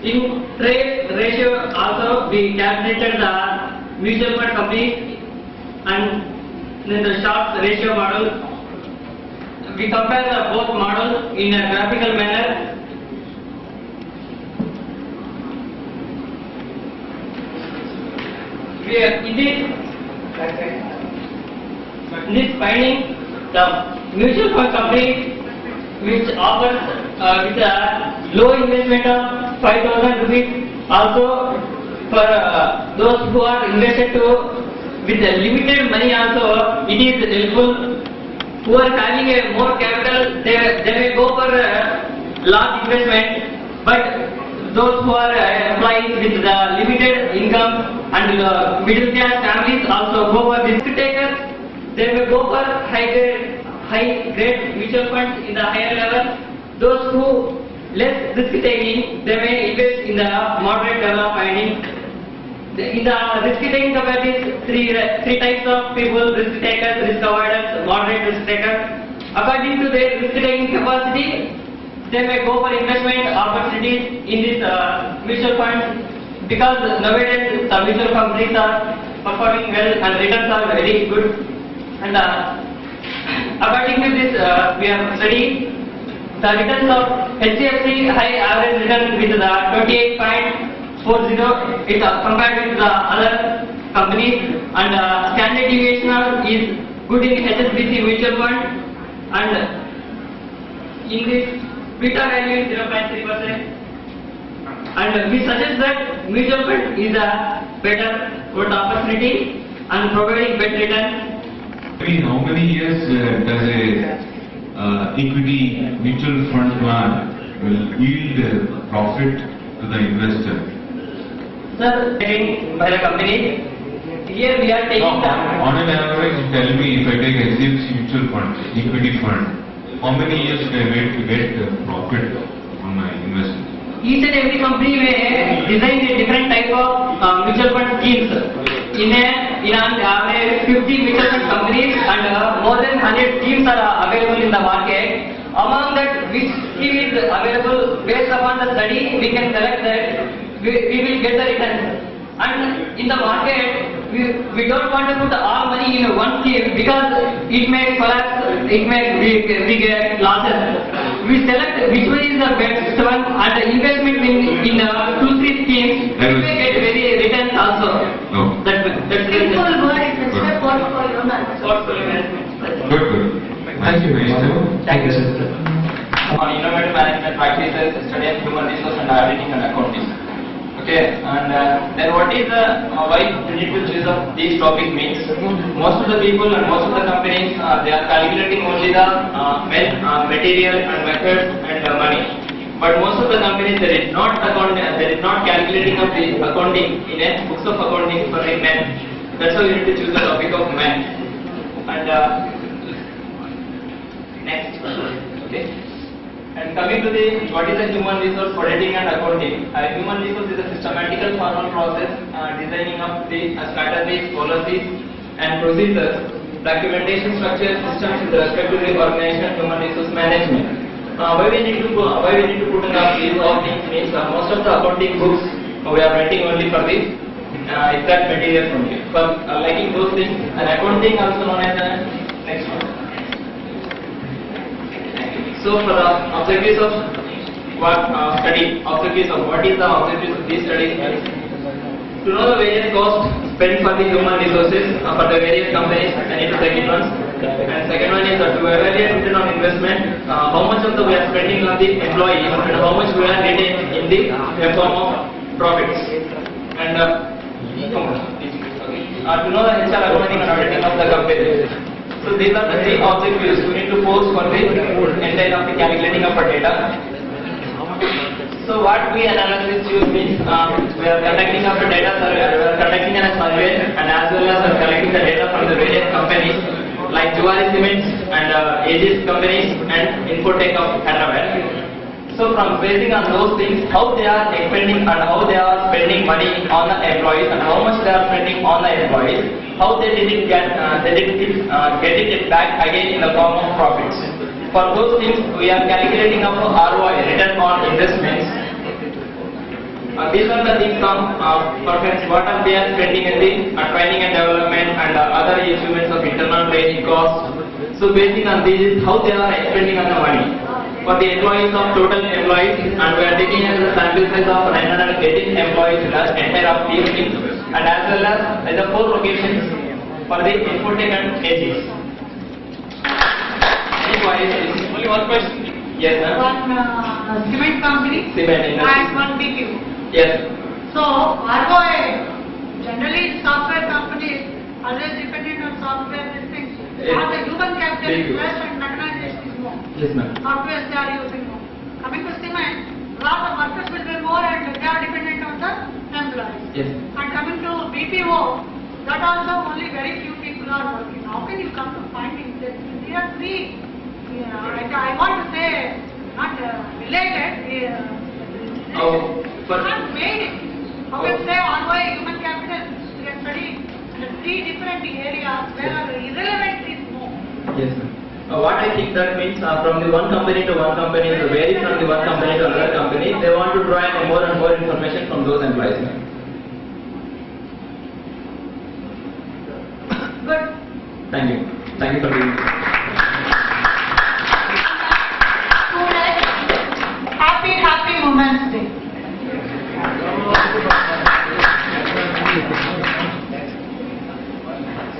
Speaker 15: In trade ratio also we calculated the mutual fund companies, and in the Sharpe ratio model we compare the both models in a graphical manner. We are in this finding the mutual fund company which offers with a low investment of 5,000 rupees, also for those who are invested to with a limited money also it is helpful. Who are having a more capital, they may go for a large investment, but those who are employees with the limited income and middle class families also go for risk takers. They may go for high grade mutual funds in the higher level. Those who less risk taking, they may invest in the moderate level of finding. In the risk taking capacities, three types of people: risk takers, risk avoiders, moderate risk takers. According to their risk taking capacity, they may go for investment opportunities in this mutual funds, because nowadays the mutual companies are performing well and returns are very good. And according to this, we have studied the returns of HDFC high average return with the 28.40 it compared with the other companies, and standard deviation is good in HSBC mutual fund, and in this beta value is 0.3%, and we suggest that mutual fund is a better good opportunity and providing better return.
Speaker 9: How many years does a equity mutual fund plan will yield profit to the investor?
Speaker 15: Sir, by the company, here we are taking
Speaker 9: on an average, tell me, if I take HDFC mutual fund, equity fund, how many years do I wait to get profit on my investment?
Speaker 15: Each and every company may design a different type of mutual fund schemes. In an average 50 mutual fund companies and more than 100 schemes are available in the market. Among that, which scheme is available, based upon the study, we can select that we will get the return. And in the market, we don't want to put all money in one scheme because it may collapse, we get losses. We select which one is the best one, and the investment in 2-3 schemes, we may get very returns also.
Speaker 9: No.
Speaker 15: That's
Speaker 7: Simple word, portfolio management.
Speaker 9: Good. Thank you, Minister.
Speaker 3: Thank you, sir. On innovative management practices, study of human resource and auditing and accounting. Okay, and then what is why you need to choose up these topic means? Most of the people and most of the companies, they are calculating only the material and methods and money. But most of the companies, there is not calculating of the accounting in a books of accounting for a man. That's why you need to choose the topic of man. And next, okay. And coming to the what is the human resource auditing and accounting? Human resource is a systematical formal process designing of the strategies, policies, and procedures, documentation structure systems with respect to the organization human resource management. Why we need to put in these all things means most of the accounting books
Speaker 14: we are renting only for the exact materials only. For liking those things, and accounting also known as next one. So for the objectives of what objectives of what is the objectives of these studies? To know the various costs spent for the human resources for the various companies, I need to second one. And second one is to evaluate return on investment, how much of the we are spending on the employees and how much we are getting in the form of profits. And to know the HR accounting and auditing of the company. So these are the three objectives we need to pose for the entire of the calculating of our data. So what we analysis use means we are conducting of a data survey, we are conducting a survey and as well as collecting the data from the various companies like Zuari Cements and Aegis companies and Infotech of Hyderabad. So from basing on those things, how they are expending and how they are spending money on the employees and how much they are spending on the employees, how they didn't get it back again in the form of profits. For those things, we are calculating of ROI, return on investments. These are the things from perfect what are they are spending in the training and development and other achievements of internal training costs. So basing on this is how they are spending on the money. For the employees of total employees, and we are taking as a sample size of 918 employees in the entire of these things, and as well as in the 4 locations for the Infotech and Aegis. Only one question. Yes, sir.
Speaker 7: One cement company
Speaker 14: Cement industry.
Speaker 7: and one BPO.
Speaker 14: Yes.
Speaker 7: So ROI, generally software companies always dependent on software these things. Or the human capital is less and mechanization is more.
Speaker 14: Yes, ma'am.
Speaker 7: Software they are using more. Coming to cement, lot of workers will be more and they are dependent on the employees.
Speaker 14: Yes.
Speaker 7: And coming to BPO, that also only very few people are working. How can you come to finding this? There are three. I want to say not related. Not made. How can say ROI human capital? We are studying the 3 different areas where irrelevant is more.
Speaker 14: Yes, ma'am. What I think that means from the one company to one company, to vary from the one company to another company, they want to draw in more and more information from those employees.
Speaker 7: Good.
Speaker 14: Thank you. Thank you for being here.
Speaker 7: Happy Women's Day.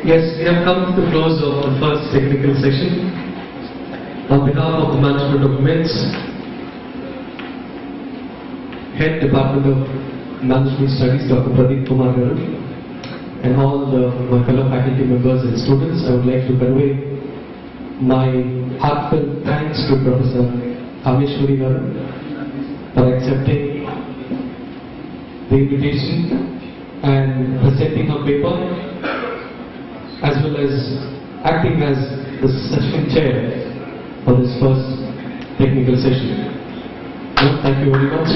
Speaker 1: Yes, we have come to the close of the first technical session. On behalf of the management of MITS, Head Department of Management Studies, Dr. Pradeep Kumar Garu, and all my fellow faculty members and students, I would like to convey my heartfelt thanks to Professor Kameshwari Garu for accepting the invitation and presenting her paper, as well as acting as the session chair for this first technical session. Well, thank you very much.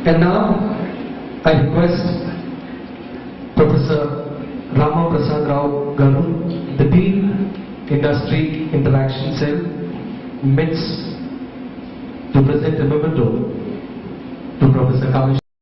Speaker 1: And now I request Professor Rama Prasad Rao Garu, the Dean, Industry Interaction Cell, MITS, to present a memento to Professor Kamesh.